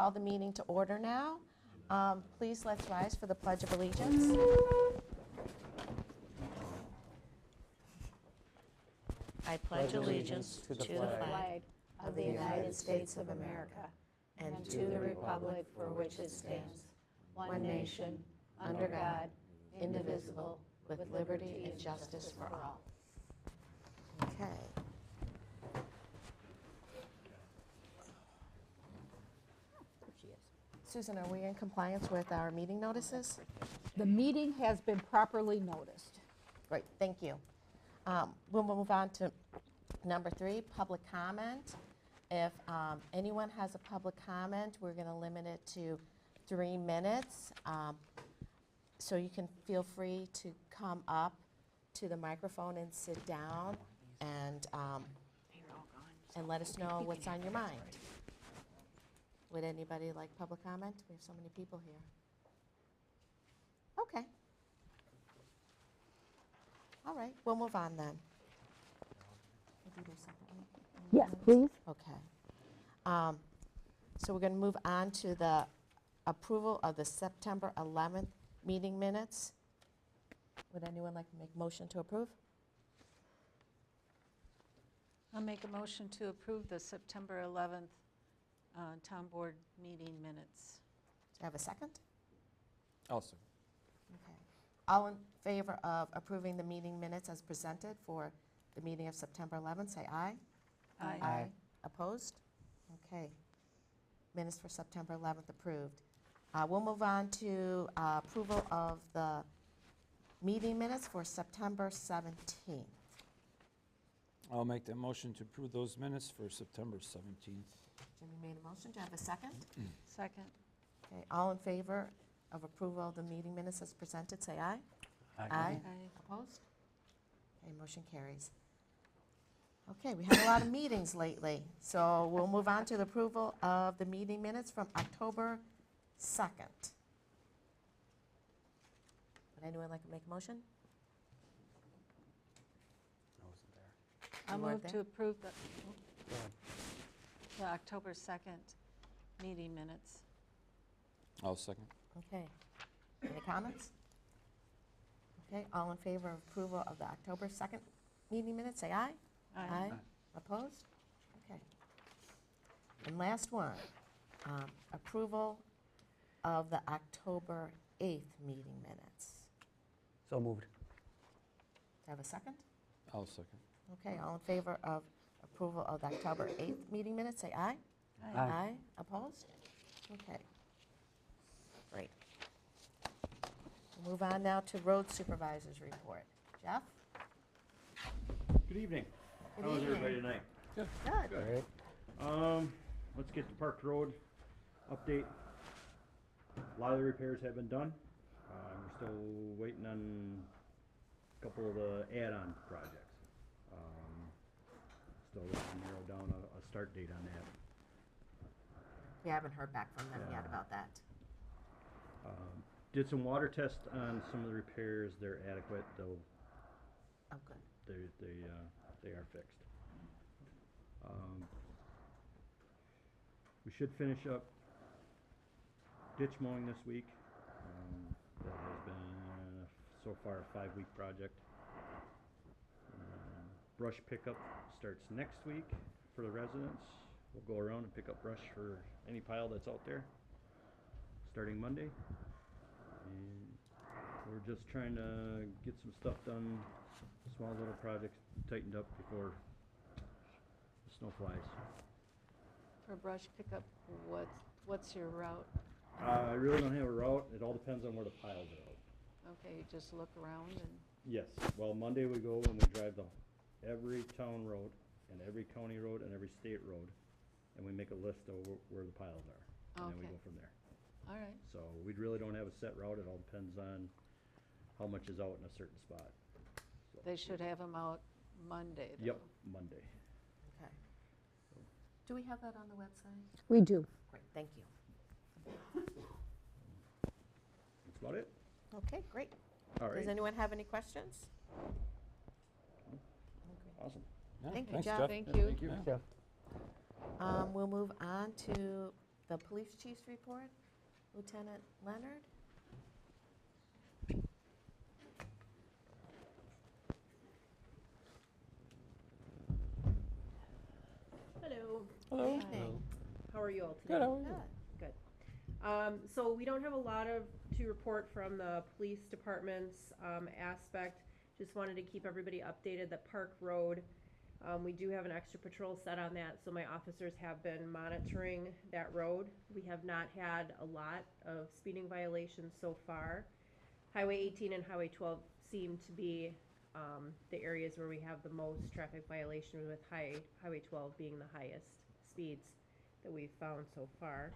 call the meeting to order now. Please let's rise for the Pledge of Allegiance. I pledge allegiance to the flag of the United States of America and to the republic for which it stands, one nation, under God, indivisible, with liberty and justice for all. Okay. Susan, are we in compliance with our meeting notices? The meeting has been properly noticed. Great, thank you. We'll move on to number 3, public comment. If anyone has a public comment, we're going to limit it to 3 minutes. So you can feel free to come up to the microphone and sit down and let us know what's on your mind. Would anybody like public comment? We have so many people here. Okay. All right, we'll move on then. We'll do those separately. Yes, please. Okay. So we're going to move on to the approval of the September 11th meeting minutes. Would anyone like to make a motion to approve? I'll make a motion to approve the September 11th town board meeting minutes. Do I have a second? Also. Okay. All in favor of approving the meeting minutes as presented for the meeting of September 11th, say aye. Aye. Aye. Opposed? Okay. Minutes for September 11th approved. We'll move on to approval of the meeting minutes for September 17th. I'll make the motion to approve those minutes for September 17th. Jimmy made a motion. Do I have a second? Second. Okay. All in favor of approval of the meeting minutes as presented, say aye. Aye. Opposed? Okay, motion carries. Okay, we had a lot of meetings lately, so we'll move on to the approval of the meeting minutes from October 2nd. Would anyone like to make a motion? I wasn't there. I You weren't move to there? approve Go ahead. the October 2nd meeting minutes. I'll second. Okay. Any comments? Okay, all in favor of approval of the October 2nd meeting minutes, say aye. Aye. Opposed? Okay. And last one, approval of the October 8th meeting minutes. So moved. Do I have a second? I'll second. Okay, all in favor of approval of the October 8th meeting minutes, say aye. Aye. Opposed? Okay. Great. We'll move on now to road supervisors report. Jeff? Good evening. Good How is evening. everybody tonight? Good. All right. Let's get the Park Road update. A lot of the repairs have been done. We're still waiting on a couple of the add-on projects. Still looking to narrow down a start date on that. We haven't heard back from them yet Yeah. about that. Did some water tests on some of the repairs. They're adequate, though Oh, good. they are fixed. We should finish up ditch mowing this week. That has been so far a 5-week project. Brush pickup starts next week for the residents. We'll go around and pick up brush for any pile that's out there, starting Monday. And we're just trying to get some stuff done, small little projects tightened up before the snow flies. For brush pickup, what's your route? I really don't have a route. It all depends on where the piles are out. Okay, you just look around and, Yes, well, Monday we go and we drive every town road and every county road and every state road, and we make a list of where the piles are, and then we Okay. go from there. all right. So we really don't have a set route. It all depends on how much is out in a certain spot. So- They should have them out Monday, though. Yep, Monday. Okay. Do we have that on the website? We do. Great, thank you. That's about it. Okay, great. All right. Does anyone have any questions? Awesome. Yeah, Thank you, thanks, Jeff. Thank Yeah, you. Thank you. Jeff. We'll move on to the police chief's report. Lieutenant Leonard? Hello, Hello. Evening. how are you all today? Good, how are you? Good. So we don't have a lot to report from the police department's aspect. Just wanted to keep everybody updated that Park Road, we do have an extra patrol set on that, so my officers have been monitoring that road. We have not had a lot of speeding violations so far. Highway 18 and Highway 12 seem to be the areas where we have the most traffic violations, with Highway 12 being the highest speeds that we've found so far.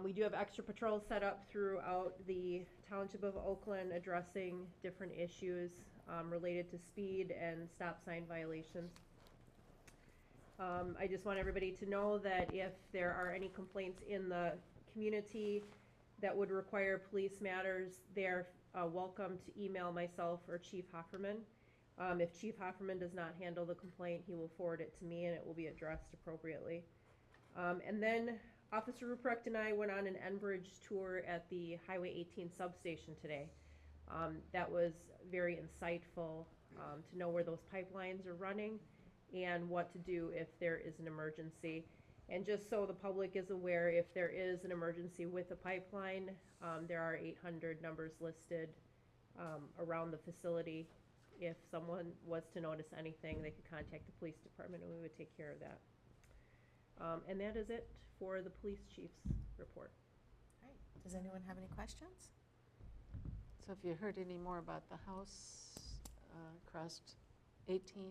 We do have extra patrols set up throughout the township of Oakland addressing different issues related to speed and stop sign violations. I just want everybody to know that if there are any complaints in the community that would require police matters, they're welcome to email myself or Chief Hofferman. If Chief Hofferman does not handle the complaint, he will forward it to me and it will be addressed appropriately. And then Officer Ruprecht and I went on an Enbridge tour at the Highway 18 substation today. That was very insightful to know where those pipelines are running and what to do if there is an emergency. And just so the public is aware, if there is an emergency with a pipeline, there are 800 numbers listed around the facility. If someone was to notice anything, they could contact the police department and we would take care of that. And that is it for the police chief's report. All right. Does anyone have any questions? So have you heard any more about the house across 18?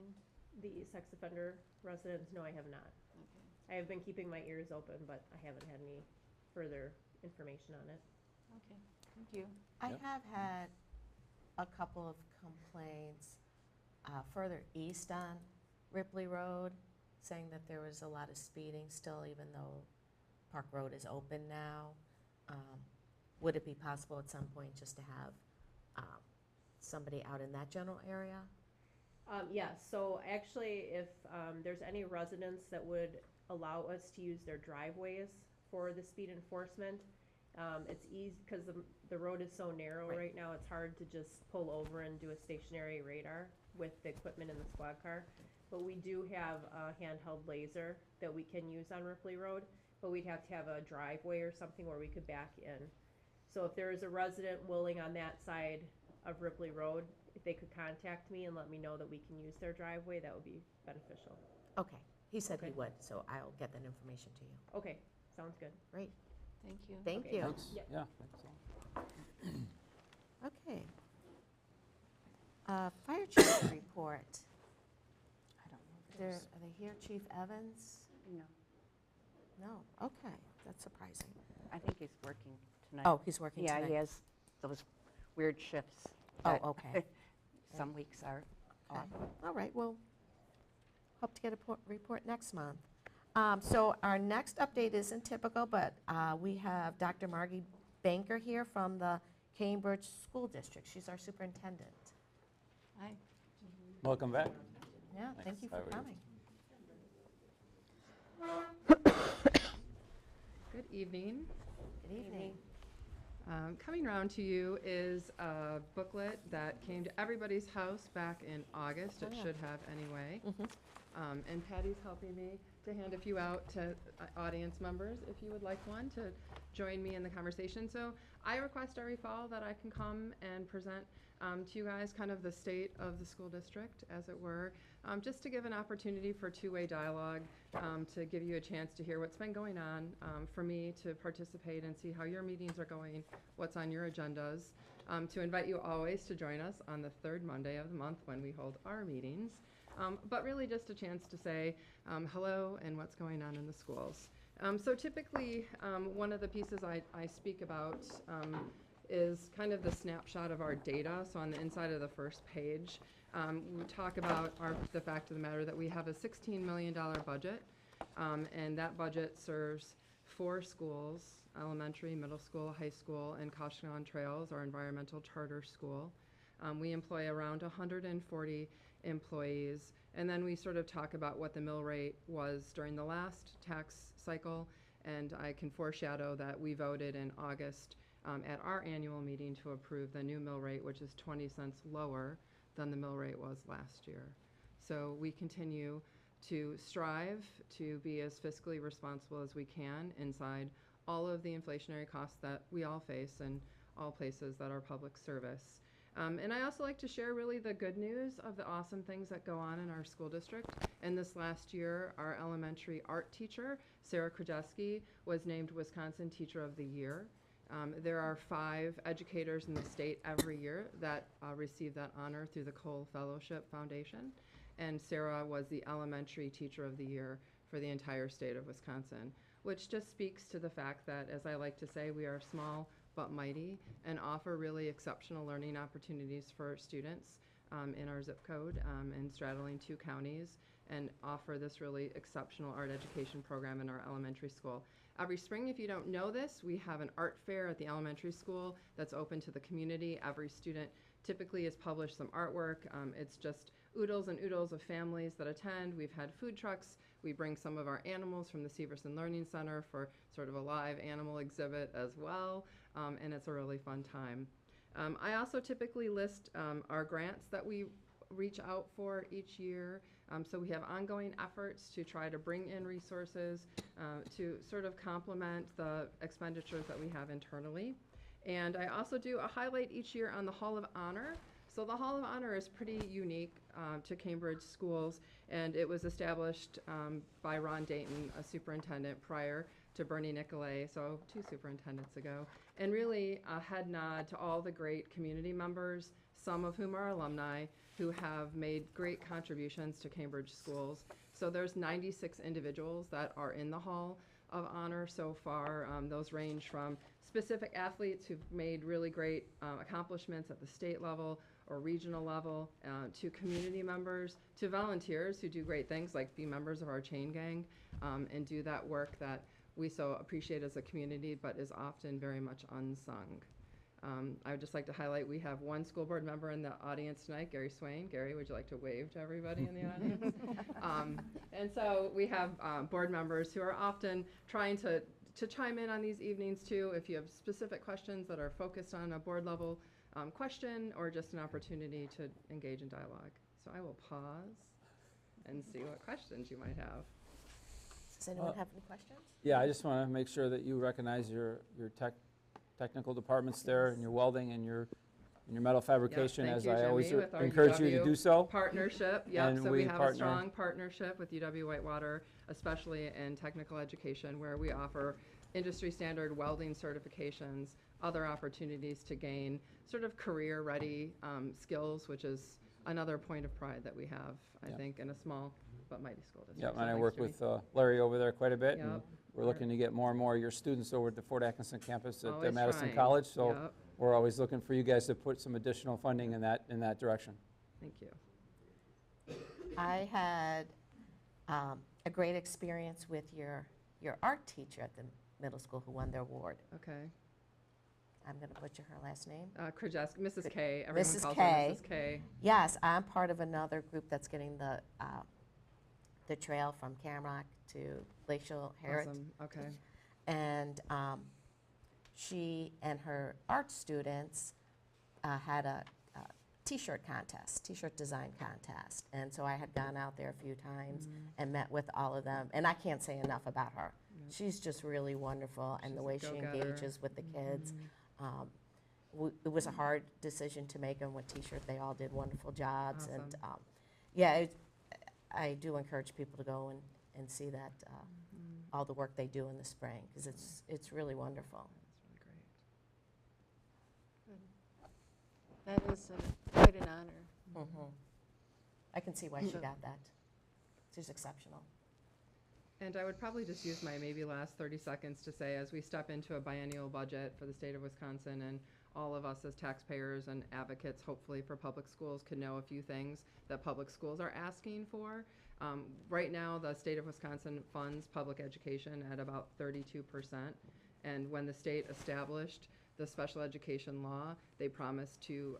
The sex offender residents, no, I have not. Okay. I have been keeping my ears open, but I haven't had any further information on it. Okay, thank you. I Yep. have had a couple of complaints further east on Ripley Road, saying that there was a lot of speeding still, even though Park Road is open now. Would it be possible at some point just to have somebody out in that general area? Yes, so actually, if there's any residents that would allow us to use their driveways for the speed enforcement, it's easy, because the road is so narrow Right. right now, it's hard to just pull over and do a stationary radar with the equipment in the squad car. But we do have a handheld laser that we can use on Ripley Road, but we'd have to have a driveway or something where we could back in. So if there is a resident willing on that side of Ripley Road, if they could contact me and let me know that we can use their driveway, that would be beneficial. Okay, he said he Okay. would, so I'll get that information to you. Okay, sounds good. Great, Thank you. thank Okay. you. Thanks, Yep. yeah, thanks all. Okay. Fire chief report. I don't know. Are they here, Chief Evans? No, No, okay, that's surprising. I think he's working tonight. Oh, he's working Yeah, tonight? he has those weird shifts. Oh, that okay. Some weeks are Okay. off. All right, well, hope to get a report next month. So our next update isn't typical, but we have Dr. Margie Banker here from the Cambridge School District. She's our superintendent. Hi. Welcome back. Yeah, thank Thanks. you How for are you? coming. Good evening. Good evening. Coming around to you is a booklet that came to everybody's house back in August. Oh, It yeah. should have anyway. Mhm. And Patty's helping me to hand a few out to audience members if you would like one to join me in the conversation. So I request every fall that I can come and present to you guys kind of the state of the school district, as it were, just to give an opportunity for two-way dialogue, to give you a chance to hear what's been going on, for me to participate and see how your meetings are going, what's on your agendas, to invite you always to join us on the third Monday of the month when we hold our meetings, but really just a chance to say hello and what's going on in the schools. So typically, one of the pieces I speak about is kind of the snapshot of our data. So on the inside of the first page, we talk about the fact of the matter that we have a $16 million budget, and that budget serves 4 schools: elementary, middle school, high school, and Koshkonong Trails, our environmental charter school. We employ around 140 employees, and then we sort of talk about what the mill rate was during the last tax cycle And I can foreshadow that we voted in August at our annual meeting to approve the new mill rate, which is 20 cents lower than the mill rate was last year. So we continue to strive to be as fiscally responsible as we can inside all of the inflationary costs that we all face in all places that are public service. And I also like to share really the good news of the awesome things that go on in our school district. And this last year, our elementary art teacher, Sarah Krajewski, was named Wisconsin Teacher of the Year. There are 5 educators in the state every year that receive that honor through the Cole Fellowship Foundation. And Sarah was the elementary teacher of the year for the entire state of Wisconsin, which just speaks to the fact that, as I like to say, we are small but mighty and offer really exceptional learning opportunities for students in our zip code and straddling 2 counties, and offer this really exceptional art education program in our elementary school. Every spring, if you don't know this, we have an art fair at the elementary school that's open to the community. Every student typically has published some artwork. It's just oodles and oodles of families that attend. We've had food trucks. We bring some of our animals from the Severson Learning Center for sort of a live animal exhibit as well, and it's a really fun time. I also typically list our grants that we reach out for each year. So we have ongoing efforts to try to bring in resources to sort of complement the expenditures that we have internally. And I also do a highlight each year on the Hall of Honor. So the Hall of Honor is pretty unique to Cambridge schools, and it was established by Ron Dayton, a superintendent, prior to Bernie Nicolay, so 2 superintendents ago. And really a head nod to all the great community members, some of whom are alumni, who have made great contributions to Cambridge schools. So there's 96 individuals that are in the Hall of Honor so far. Those range from specific athletes who've made really great accomplishments at the state level or regional level, to community members, to volunteers who do great things like be members of our chain gang and do that work that we so appreciate as a community but is often very much unsung. I would just like to highlight we have 1 school board member in the audience tonight, Gary Swain. Gary, would you like to wave to everybody in the audience? And so we have board members who are often trying to chime in on these evenings too if you have specific questions that are focused on a board level question or just an opportunity to engage in dialogue. So I will pause and see what questions you might have. Does anyone have any questions? Yeah, I just want to make sure that you recognize your technical departments there, and your welding and your metal fabrication, Thank as you, I always Jimmy, with our encourage you to UW do so. Partnership, yep, And so we we have a partner- strong partnership with UW Whitewater, especially in technical education, where we offer industry standard welding certifications, other opportunities to gain sort of career-ready skills, which is another point of pride that we have, I Yeah. think, in a small but mighty school district. Yeah, So and I thanks, work Jimmy. with Larry over there quite a bit, and Yep. we're looking to get more and more of your students over at the Fort Atkinson campus at Always Madison trying. College, so Yep. we're always looking for you guys to put some additional funding in that direction. Thank you. I had a great experience with your art teacher at the middle school who won their award. Okay. I'm going to butcher her last name. Krajewski, Mrs. K, everyone Mrs. calls K. her Mrs. K. Yes, I'm part of another group that's getting the trail from Camrock to Glacial Herritt. Awesome, okay. And she and her art students had a t-shirt contest, t-shirt design contest. And so I had gone out there a few times and met with all of them. And I can't say enough about her. She's just really wonderful, and She's the a way she go-getter. engages with the kids. It was a hard decision to make on what t-shirt. They all did wonderful jobs. And Awesome. yeah, I do encourage people to go and see that, all the work they do in the spring, because it's really wonderful. That's really great. That is quite an honor. I can see why she got that. She's exceptional. And I would probably just use my maybe last 30 seconds to say, as we step into a biennial budget for the state of Wisconsin, and all of us as taxpayers and advocates, hopefully, for public schools can know a few things that public schools are asking for. Right now, the state of Wisconsin funds public education at about 32%. And when the state established the special education law, they promised to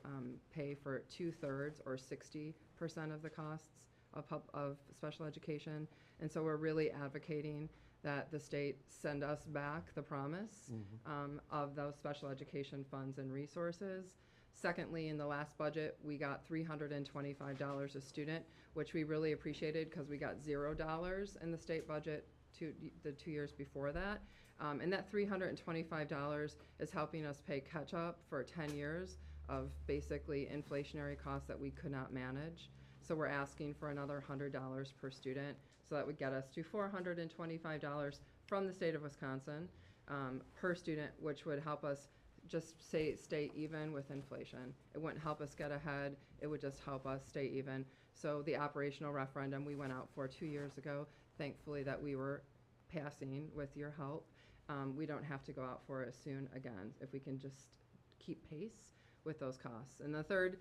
pay for 2/3 or 60% of the costs of special education. And so we're really advocating that the state send us back the promise of those special education funds and resources. Secondly, in the last budget, we got $325 a student, which we really appreciated because we got $0 in the state budget the 2 years before that. And that $325 is helping us pay catch up for 10 years of basically inflationary costs that we could not manage. So we're asking for another $100 per student. So that would get us to $425 from the state of Wisconsin per student, which would help us just stay even with inflation. It wouldn't help us get ahead. It would just help us stay even. So the operational referendum we went out for 2 years ago, thankfully that we were passing with your help. We don't have to go out for it soon again if we can just keep pace with those costs. And the third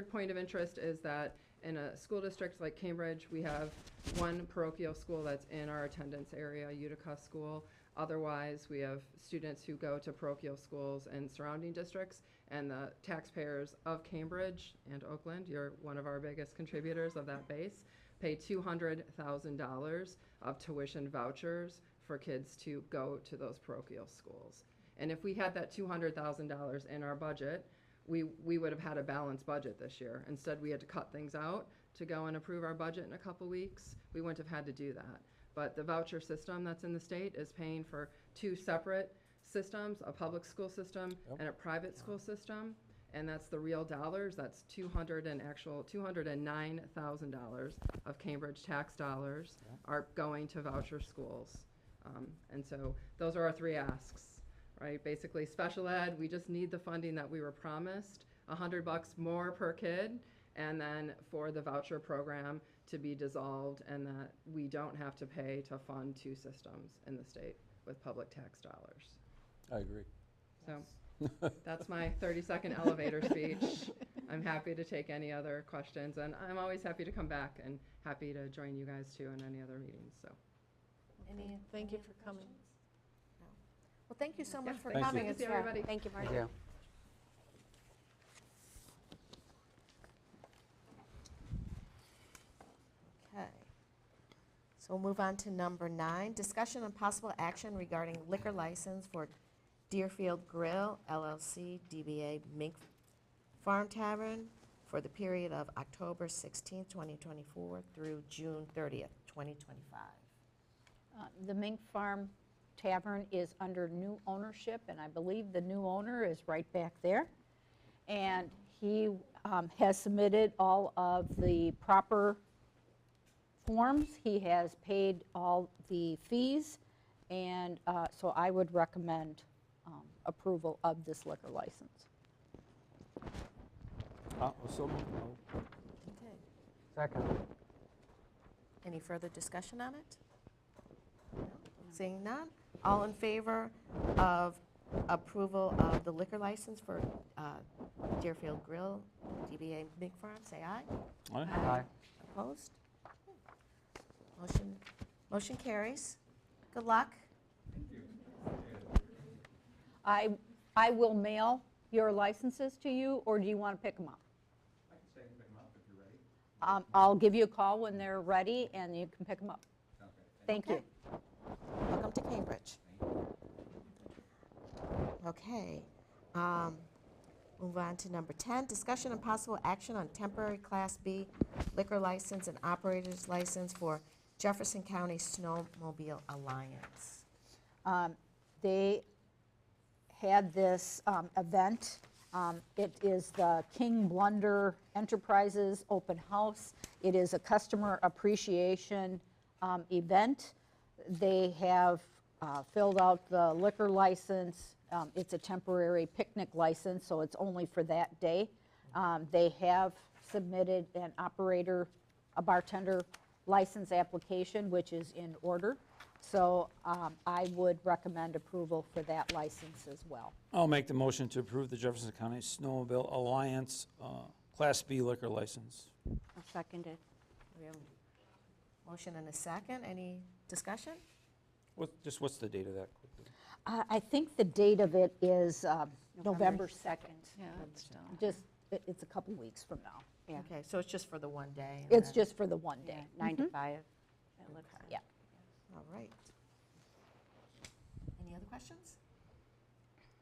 point of interest is that in a school district like Cambridge, we have one parochial school that's in our attendance area, Utica School. Otherwise, we have students who go to parochial schools in surrounding districts, and the taxpayers of Cambridge and Oakland, you're one of our biggest contributors of that base, pay $200,000 of tuition vouchers for kids to go to those parochial schools. And if we had that $200,000 in our budget, we would have had a balanced budget this year. Instead, we had to cut things out to go and approve our budget in a couple weeks. We wouldn't have had to do that. But the voucher system that's in the state is paying for two separate systems, a public school system and a private school system. And that's the real dollars. That's $209,000 of Cambridge tax dollars are going to voucher schools. And so those are our three asks, right? Basically, special ed, we just need the funding that we were promised, $100 more per kid, and then for the voucher program to be dissolved, and that we don't have to pay to fund two systems in the state with public tax dollars. I agree. So that's my 30-second elevator speech. I'm happy to take any other questions, and I'm always happy to come back and happy to join you guys too in any other meetings. So Thank you for coming. Well, thank you so much for thanks. coming. Good to see It's, everybody. Thank you, Marty. Yeah. Okay. So we'll move on to number 9, discussion and possible action regarding liquor license for Deerfield Grill LLC, DBA Mink Farm Tavern for the period of October 16th, 2024 through June 30th, 2025. The Mink Farm Tavern is under new ownership, and I believe the new owner is right back there. And he has submitted all of the proper forms. He has paid all the fees, and so I would recommend approval of this liquor license. So moved. Okay. Second. Any further discussion on it? No? Seeing none, all in favor of approval of the liquor license for Deerfield Grill, DBA Mink Farm, say aye. Aye. Aye. Opposed? Motion carries. Good luck. I will mail your licenses to you, or do you want to pick them up? I can stay and pick them up if you're ready. I'll give you a call when they're ready, and you can pick them up. Thank you. Welcome to Cambridge. Okay. Move on to number 10, discussion and possible action on temporary Class B liquor license and operator's license for Jefferson County Snowmobile Alliance. They had this event. It is the King Blunder Enterprises Open House. It is a customer appreciation event. They have filled out the liquor license. It's a temporary picnic license, so it's only for that day. They have submitted an operator, a bartender license application, which is in order. So I would recommend approval for that license as well. I'll make the motion to approve the Jefferson County Snowmobile Alliance Class B liquor license. I'll second it. We have a motion and a second. Any discussion? What's the date of that quickly? I think the date of it is November 2nd. Yeah, it's done. It's a couple weeks from now. Yeah. Okay, so it's just for the one day? and It's then- just for the one day. 9 to 5. Yeah. All right. questions?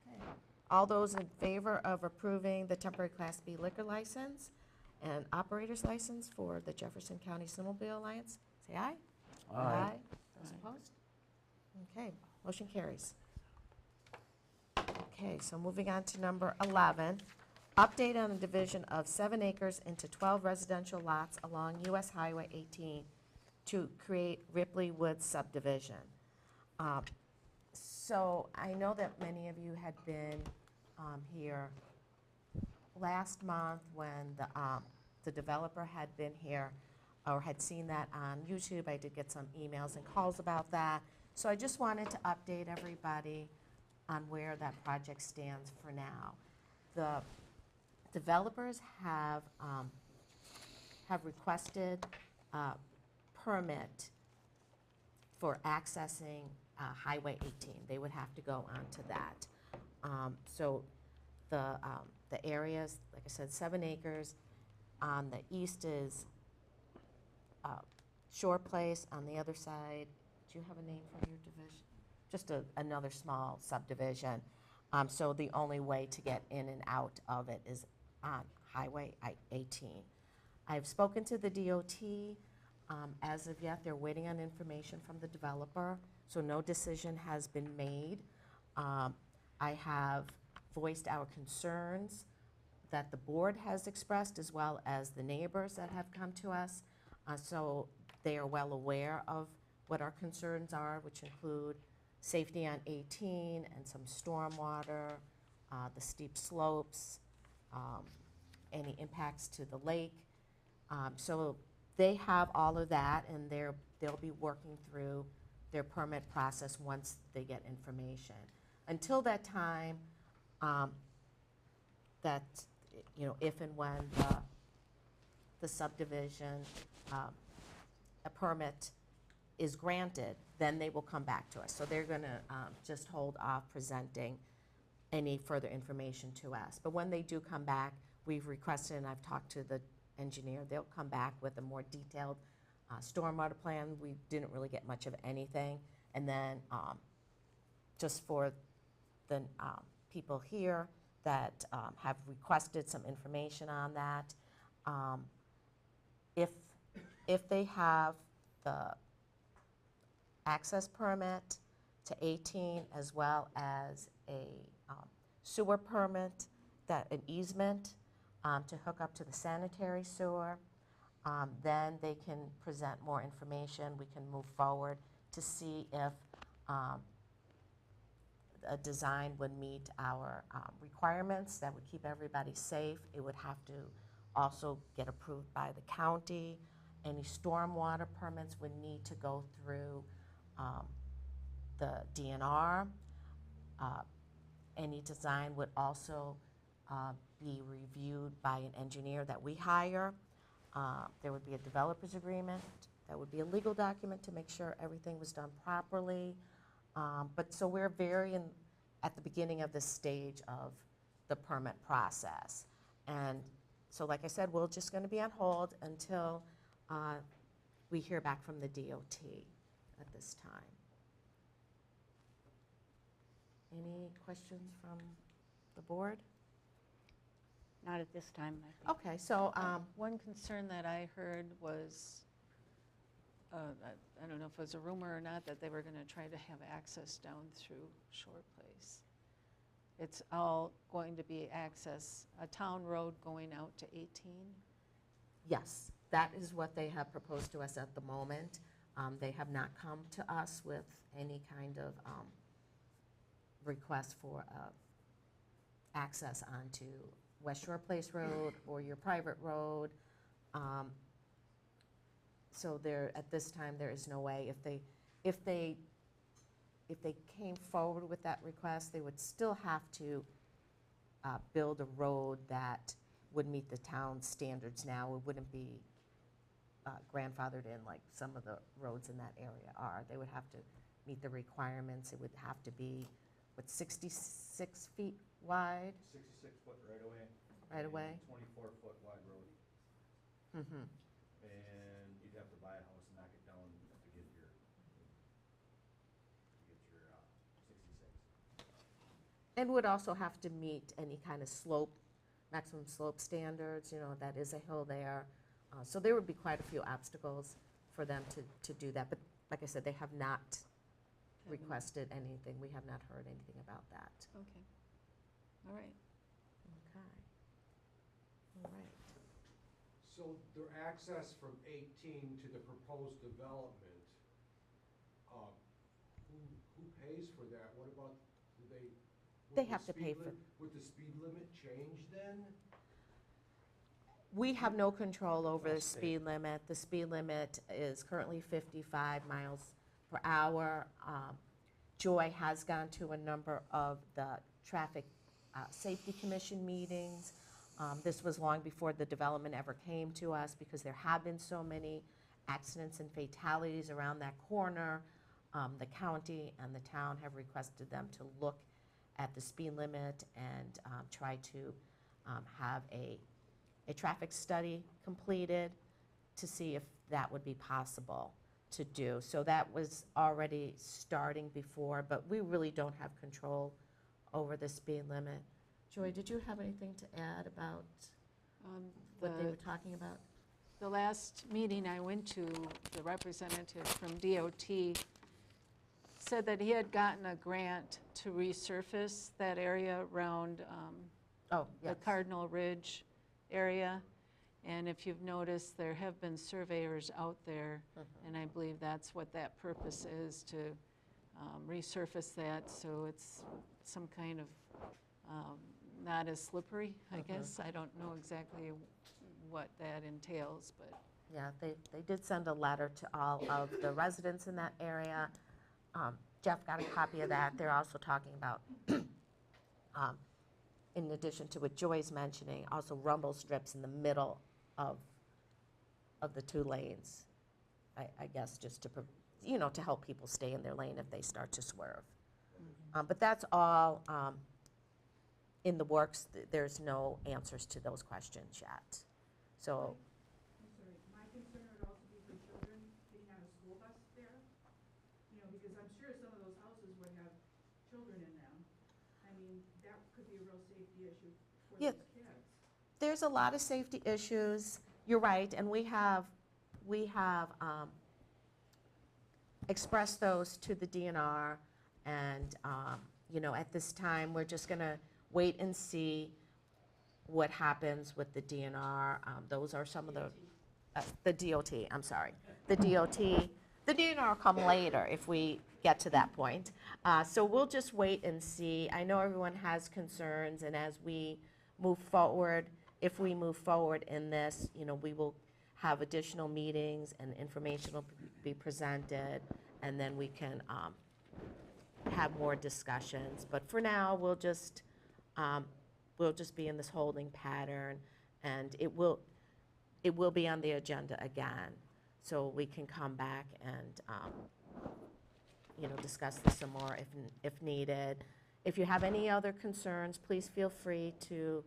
Okay. All those in favor of approving the temporary Class B liquor license and operator's license for the Jefferson County Snowmobile Alliance, say aye. Aye. Those opposed? Okay, motion carries. Okay, so moving on to number 11, update on the division of 7 acres into 12 residential lots along US Highway 18 to create Ripley Woods subdivision. So I know that many of you had been here last month when the developer had been here or had seen that on YouTube. I did get some emails and calls about that. So I just wanted to update everybody on where that project stands for now. The developers have requested a permit for accessing Highway 18. They would have to go onto that. So the areas, like I said, 7 acres. On the east is Shore Place. On the other side, do you have a name for your division? Just another small subdivision. So the only way to get in and out of it is on Highway 18. I've spoken to the DOT. As of yet, they're waiting on information from the developer, so no decision has been made. I have voiced our concerns that the board has expressed, as well as the neighbors that have come to us. So they are well aware of what our concerns are, which include safety on 18 and some stormwater, the steep slopes, any impacts to the lake. So they have all of that, and they'll be working through their permit process once they get information. Until that time, that, you know, if and when the subdivision, a permit is granted, then they will come back to us. So they're going to just hold off presenting any further information to us. But when they do come back, we've requested, and I've talked to the engineer, they'll come back with a more detailed stormwater plan. We didn't really get much of anything. And then just for the people here that have requested some information on that, if they have the access permit to 18, as well as a sewer permit, an easement to hook up to the sanitary sewer, then they can present more information. We can move forward to see if a design would meet our requirements that would keep everybody safe. It would have to also get approved by the county. Any stormwater permits would need to go through the DNR. Any design would also be reviewed by an engineer that we hire. There would be a developer's agreement. That would be a legal document to make sure everything was done properly. But so we're at the beginning of this stage of the permit process. And so like I said, we're just going to be on hold until we hear back from the DOT at this time. Any questions from the board? Not at this time, I think. Okay, so One concern that I heard was, I don't know if it was a rumor or not, that they were going to try to have access down through Shore Place. It's all going to be a town road going out to 18? yes, that is what they have proposed to us at the moment. They have not come to us with any kind of request for access onto West Shore Place Road or your private road. So at this time, there is no way. If they came forward with that request, they would still have to build a road that would meet the town standards now. It wouldn't be grandfathered in like some of the roads in that area are. They would have to meet the requirements. It would have to be, 66 feet wide? 66-foot right-of-way. Right-of-way? 24-foot wide road. Mm-hmm. And you'd have to buy a house and knock it down to get your 66. And would also have to meet any kind of slope, maximum slope standards, you know, that is a hill there. So there would be quite a few obstacles for them to do that. But like I said, they have not requested anything. We have not heard anything about that. Okay. All right. Okay. All right. So their access from 18 to the proposed development, who pays for that? What about, do they? They have to pay for. Would the speed limit change then? We have no control over the speed limit. The speed limit is currently 55 miles per hour. Joy has gone to a number of the Traffic Safety Commission meetings. This was long before the development ever came to us because there have been so many accidents and fatalities around that corner. The county and the town have requested them to look at the speed limit and try to have a traffic study completed to see if that would be possible to do. So that was already starting before, but we really don't have control over the speed limit. Joy, did you have anything to add about what they were talking about? The last meeting I went to, the representative from DOT said that he had gotten a grant to resurface that area around Oh, the yes. Cardinal Ridge area. And if you've noticed, there have been surveyors out there, and I believe that's what that purpose is, to resurface that so it's some kind of not as slippery, I guess. I don't know exactly what that entails, but. Yeah, they did send a letter to all of the residents in that area. Jeff got a copy of that. They're also talking about, in addition to what Joy's mentioning, also rumble strips in the middle of the two lanes, I guess, just to, to help people stay in their lane if they start to swerve. But that's all in the works. There's no answers to those questions yet. So. I'm sorry, my concern would also be for children getting on a school bus there, because I'm sure some of those houses would have children in them. I mean, that could be a real safety issue for Yeah. those kids. There's a lot of safety issues. You're right, and we have expressed those to the DNR, and at this time we're just going to wait and see what happens with the DNR. Those are some of the DOT. I'm sorry, the DOT. The DNR will come later if we get to that point. So we'll just wait and see. I know everyone has concerns, and as we move forward, if we move forward in this, we will have additional meetings and information will be presented, and then we can have more discussions. But for now, we'll just be in this holding pattern, and it will be on the agenda again, so we can come back and discuss this some more if needed. If you have any other concerns, please feel free to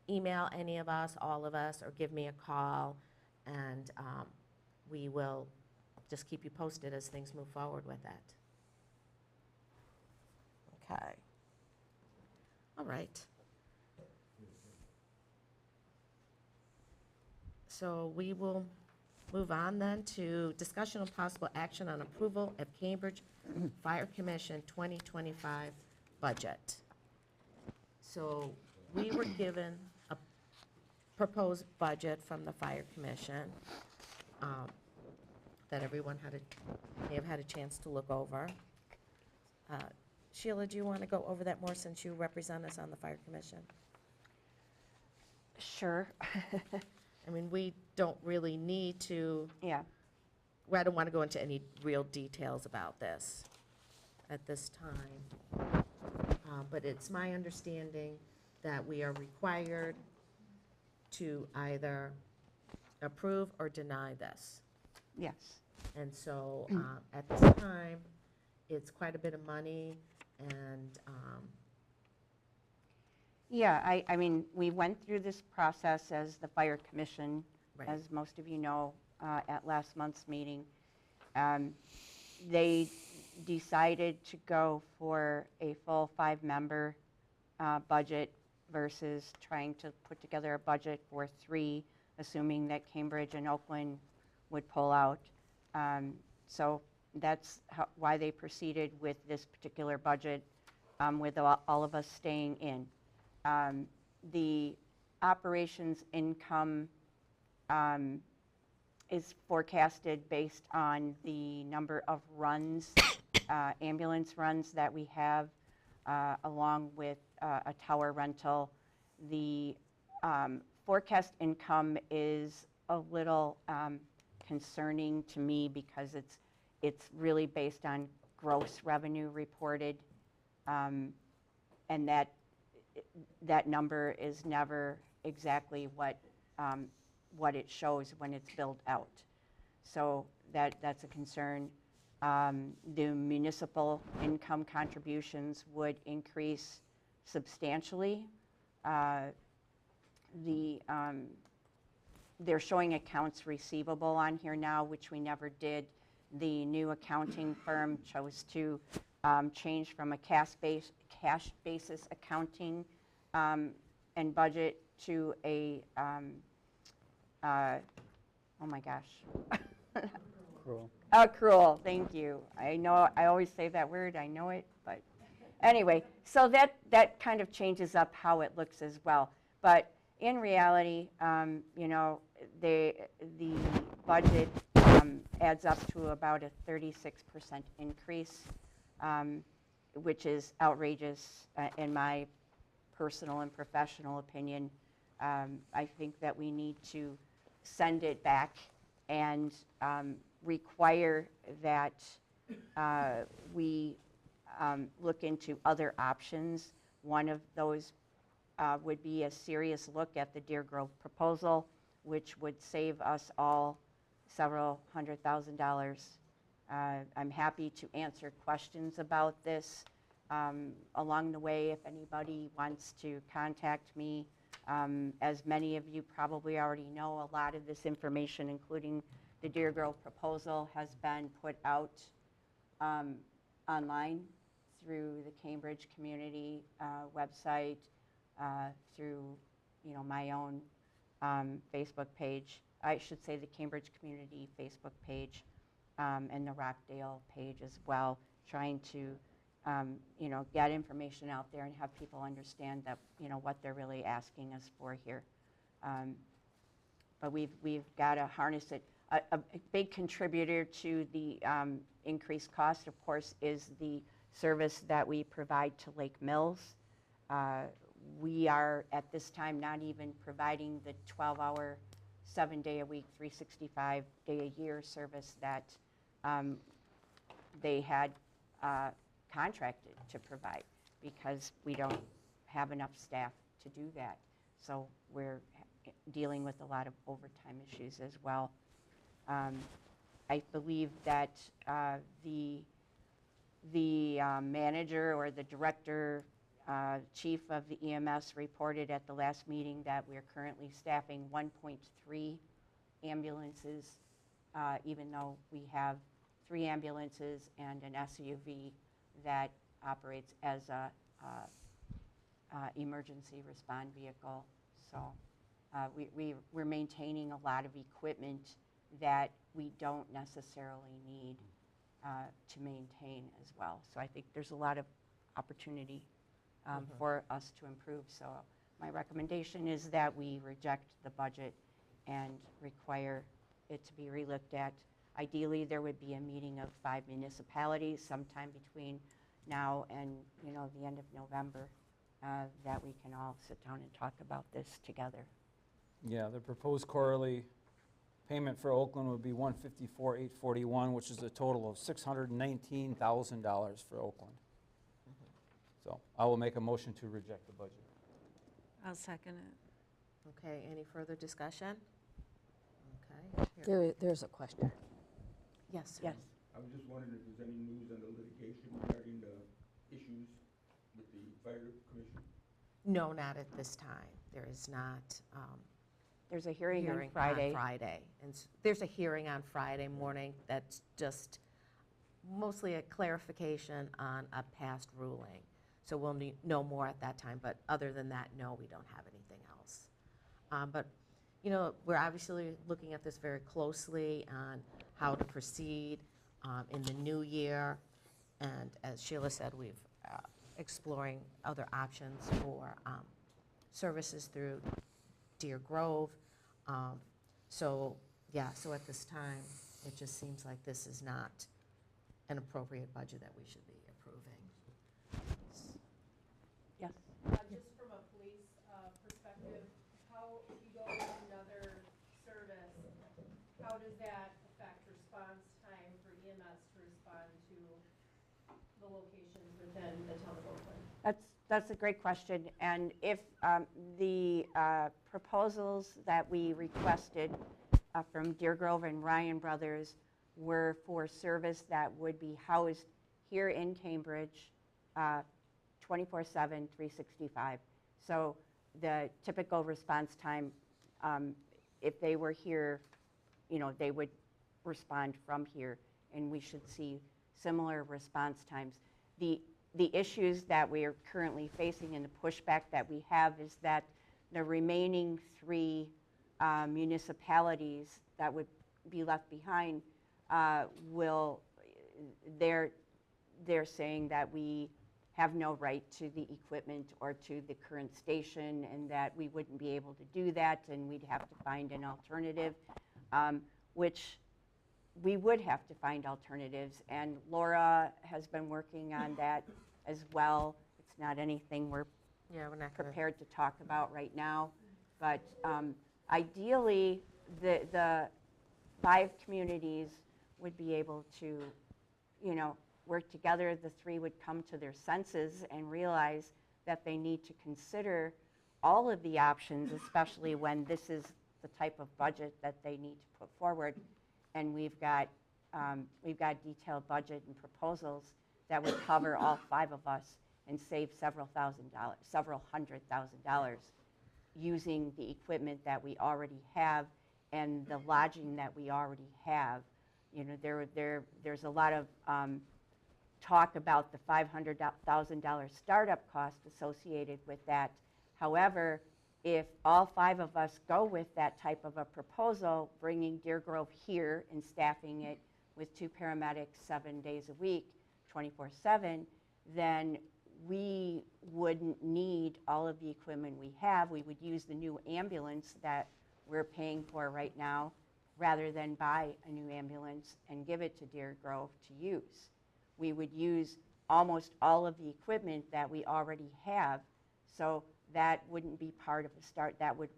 email any of us, all of us, or give me a call, and we will just keep you posted as things move forward with it. Okay. All right. So we will move on then to discussion of possible action on approval of Cambridge Fire Commission 2025 budget. So we were given a proposed budget from the Fire Commission that everyone may have had a chance to look over. Sheila, do you want to go over that more since you represent us on the Fire Commission? Sure. I mean, we don't really need to, Yeah. I don't want to go into any real details about this at this time. But it's my understanding that we are required to either approve or deny this. Yes. And so at this time, it's quite a bit of money, and Yeah, I mean, we went through this process as the Fire Commission, Right. as most of you know, at last month's meeting. They decided to go for a full 5-member budget versus trying to put together a budget for 3, assuming that Cambridge and Oakland would pull out. So that's why they proceeded with this particular budget, with all of us staying in. The operations income is forecasted based on the number of runs, ambulance runs that we have, along with a tower rental. The forecast income is a little concerning to me because it's really based on gross revenue reported, and that number is never exactly what it shows when it's billed out. So that's a concern. The municipal income contributions would increase substantially. They're showing accounts receivable on here now, which we never did. The new accounting firm chose to change from a cash basis accounting and budget to a oh my gosh. Cruel. Accrual, thank you. I know, I always say that word, I know it, but anyway, so that kind of changes up how it looks as well. But in reality, you know, the budget adds up to about a 36% increase, which is outrageous in my personal and professional opinion. I think that we need to send it back and require that we look into other options. One of those would be a serious look at the Deer Grove proposal, which would save us all several $100,000. I'm happy to answer questions about this along the way if anybody wants to contact me. As many of you probably already know, a lot of this information, including the Deer Grove proposal, has been put out online through the Cambridge community website, through, you know, my own Facebook page. I should say the Cambridge community Facebook page, and the Rockdale page as well, trying to you know, get information out there and have people understand that, you know, what they're really asking us for here. But we've got to harness it. A big contributor to the increased cost, of course, is the service that we provide to Lake Mills. We are at this time not even providing the 12-hour, 7-day-a-week, 365-day-a-year service that they had contracted to provide, because we don't have enough staff to do that. So we're dealing with a lot of overtime issues as well. I believe that the manager or the director, chief of the EMS reported at the last meeting that we're currently staffing 1.3 ambulances, even though we have 3 ambulances and an SUV that operates as a emergency respond vehicle. So we're maintaining a lot of equipment that we don't necessarily need to maintain as well. So I think there's a lot of opportunity for us to improve. So my recommendation is that we reject the budget and require it to be relooked at. Ideally, there would be a meeting of 5 municipalities sometime between now and, you know, the end of November, that we can all sit down and talk about this together. Yeah, the proposed quarterly payment for Oakland would be $154,841, which is a total of $619,000 for Oakland. So I will make a motion to reject the budget. I'll second it. Okay, any further discussion? Okay. here- There's a question. Yes. Yes. I was just wondering if there's any news on the litigation regarding the issues with the fire commission? No, not at this time. There is not. There's a hearing on Friday. And there's a hearing on Friday morning that's just mostly a clarification on a past ruling. So we'll know more at that time, but other than that, no, we don't have anything else. But, you know, we're obviously looking at this very closely on how to proceed in the new year. And as Sheila said, we've exploring other options for services through Deer Grove. So, yeah, so at this time, it just seems like this is not an appropriate budget that we should be approving. Yes. Just from a police perspective, how, if you go with another service, how does that affect response time for EMS to respond to the locations within the town of Oakland? That's a great question. And if the proposals that we requested from Deer Grove and Ryan Brothers were for service that would be housed here in Cambridge 24/7, 365. So the typical response time, if they were here, you know, they would respond from here, and we should see similar response times. The issues that we are currently facing and the pushback that we have is that the remaining 3 municipalities that would be left behind they're saying that we have no right to the equipment or to the current station, and that we wouldn't be able to do that, and we'd have to find an alternative, which we would have to find alternatives, and Laura has been working on that as well. It's not anything we're Yeah, we're not prepared to talk about right now, but ideally, the 5 communities would be able to, you know, work together. The 3 would come to their senses and realize that they need to consider all of the options, especially when this is the type of budget that they need to put forward. And we've got detailed budget and proposals that would cover all 5 of us and save several $100,000 using the equipment that we already have and the lodging that we already have. You know, there's a lot of talk about the $500,000 startup cost associated with that. However, if all 5 of us go with that type of a proposal, bringing Deer Grove here and staffing it with 2 paramedics 7 days a week, 24/7, then we wouldn't need all of the equipment we have. We would use the new ambulance that we're paying for right now rather than buy a new ambulance and give it to Deer Grove to use. We would use almost all of the equipment that we already have, so that wouldn't be part of the start. That would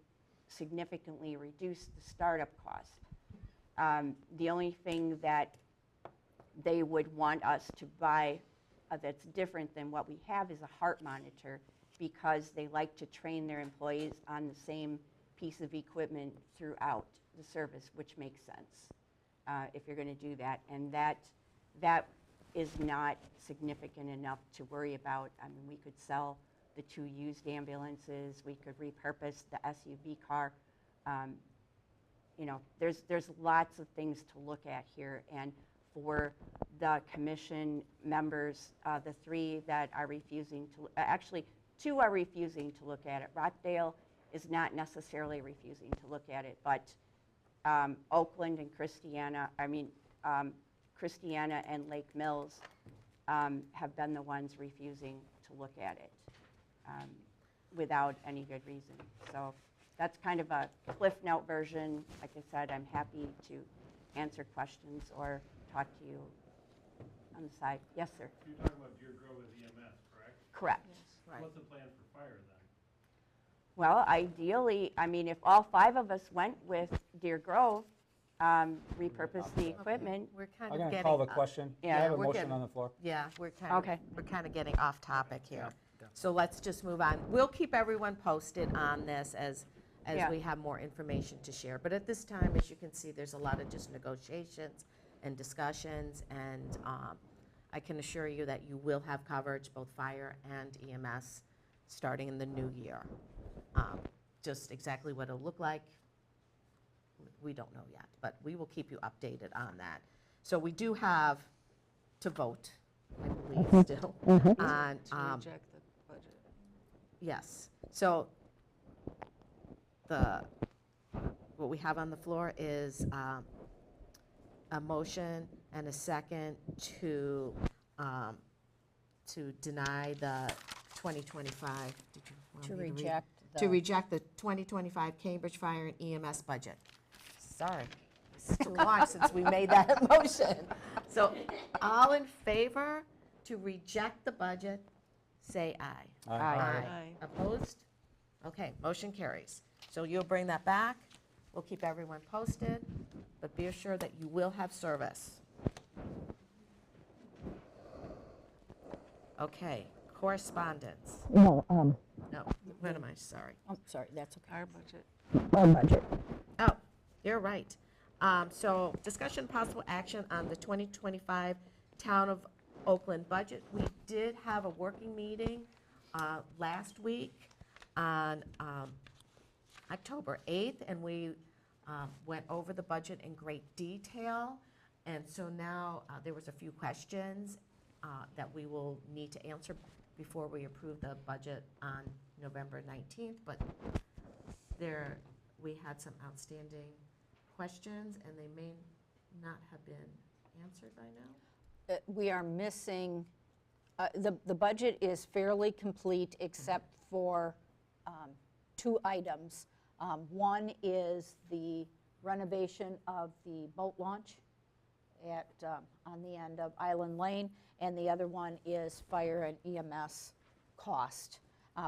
significantly reduce the startup cost. The only thing that they would want us to buy that's different than what we have is a heart monitor, because they like to train their employees on the same piece of equipment throughout the service, which makes sense if you're going to do that. And that is not significant enough to worry about. I mean, we could sell the 2 used ambulances. We could repurpose the SUV car. You know, there's lots of things to look at here. And for the commission members, the 3 that are refusing to, actually 2 are refusing to look at it. Rockdale is not necessarily refusing to look at it, but Oakland and Christiana and Lake Mills have been the ones refusing to look at it without any good reason. So that's kind of a Cliff Note version. Like I said, I'm happy to answer questions or talk to you on the side. Yes, sir. You're talking about Deer Grove as EMS, correct? Correct. Right. What's the plan for fire then? Well, ideally, I mean, if all 5 of us went with Deer Grove, repurpose the equipment. We're kind I'm of going to getting. call the question. Yeah, I have a we're motion getting- on the floor. Yeah, we're Okay. kind of getting off topic here. Yeah. So let's just move on. We'll keep everyone posted on this as Yeah. we have more information to share. But at this time, as you can see, there's a lot of just negotiations and discussions, and I can assure you that you will have coverage, both fire and EMS, starting in the new year. Just exactly what it'll look like, we don't know yet, but we will keep you updated on that. So we do have to vote, I believe, still, on, To reject the budget. yes. So what we have on the floor is a motion and a second to deny the 2025. Did you want To me read? reject To the, reject the 2025 Cambridge Fire and EMS budget. Sorry, it's too long since we made that motion. So all in favor to reject the budget, say aye. Aye. Opposed? Okay, motion carries. So you'll bring that back. We'll keep everyone posted, but be assured that you will have service. Okay, correspondence. no, No, what am I, sorry. I'm sorry, that's okay. Our budget. Our budget. Oh, you're right. So discussion possible action on the 2025 Town of Oakland budget. We did have a working meeting last week on October 8th, and we went over the budget in great detail. And so now there was a few questions that we will need to answer before we approve the budget on November 19th. But we had some outstanding questions, and they may not have been answered by now. We are missing, the budget is fairly complete except for 2 items. One is the renovation of the boat launch on the end of Island Lane, and the other one is fire and EMS cost.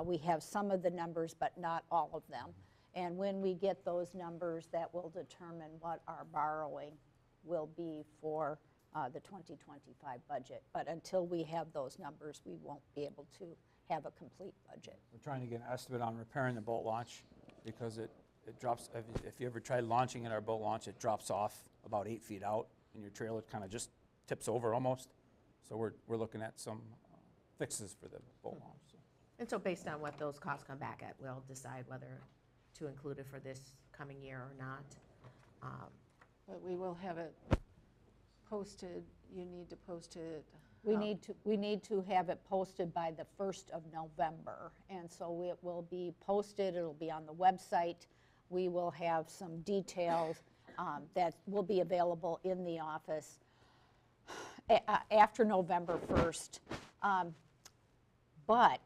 We have some of the numbers, but not all of them. And when we get those numbers, that will determine what our borrowing will be for the 2025 budget. But until we have those numbers, we won't be able to have a complete budget. We're trying to get an estimate on repairing the boat launch because it drops, if you ever tried launching in our boat launch, it drops off about 8 feet out and your trailer kind of just tips over almost. So we're looking at some fixes for the boat launch. So. And so based on what those costs come back at, we'll decide whether to include it for this coming year or not. But we will have it posted. You need to post it. We need to have it posted by the 1st of November. And so it will be posted, it'll be on the website. We will have some details that will be available in the office after November 1st. But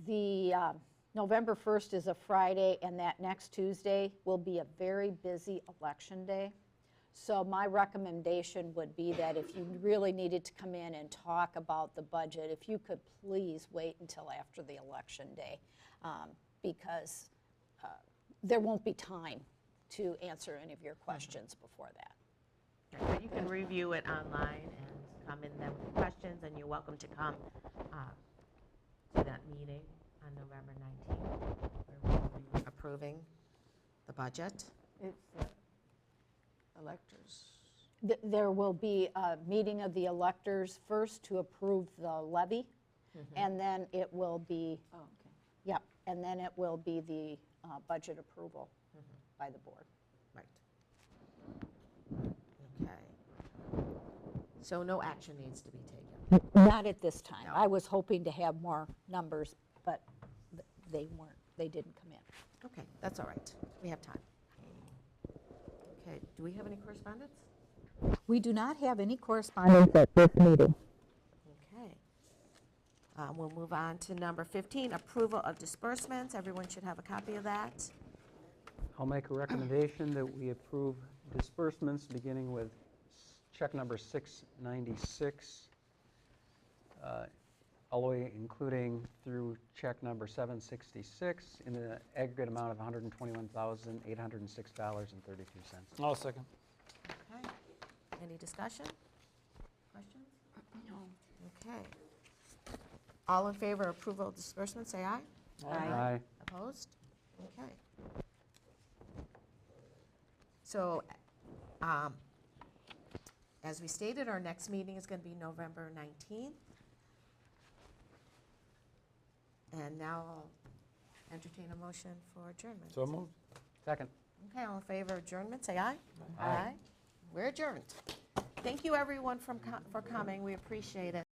the November 1st is a Friday, and that next Tuesday will be a very busy election day. So my recommendation would be that if you really needed to come in and talk about the budget, if you could please wait until after the election day, because there won't be time to answer any of your questions before that. But you can review it online and come in there with questions, and you're welcome to come to that meeting on November 19th, where we'll be approving the budget. It's electors. There will be a meeting of the electors first to approve the levy, and then it will be, Oh, okay. yep, and then it will be the budget approval by the board. Right. Okay. So no action needs to be taken. Not at this time. No. I was hoping to have more numbers, but they weren't, they didn't come in. Okay, that's all right. We have time. Okay, do we have any correspondence? We do not have any correspondence at this meeting. Okay. We'll move on to number 15, approval of disbursements. Everyone should have a copy of that. I'll make a recommendation that we approve disbursements beginning with check number 696, all the way including through check number 766 in the aggregate amount of $121,806.32. I'll second. Okay. Any discussion? Questions? No. Okay. All in favor of approval of disbursement, say aye. Aye. Opposed? Okay. So, as we stated, our next meeting is going to be November 19th. And now I'll entertain a motion for adjournment. So moved. Second. Okay, all in favor of adjournment, say aye. Aye. We're adjourned. Thank you, everyone, for coming. We appreciate it.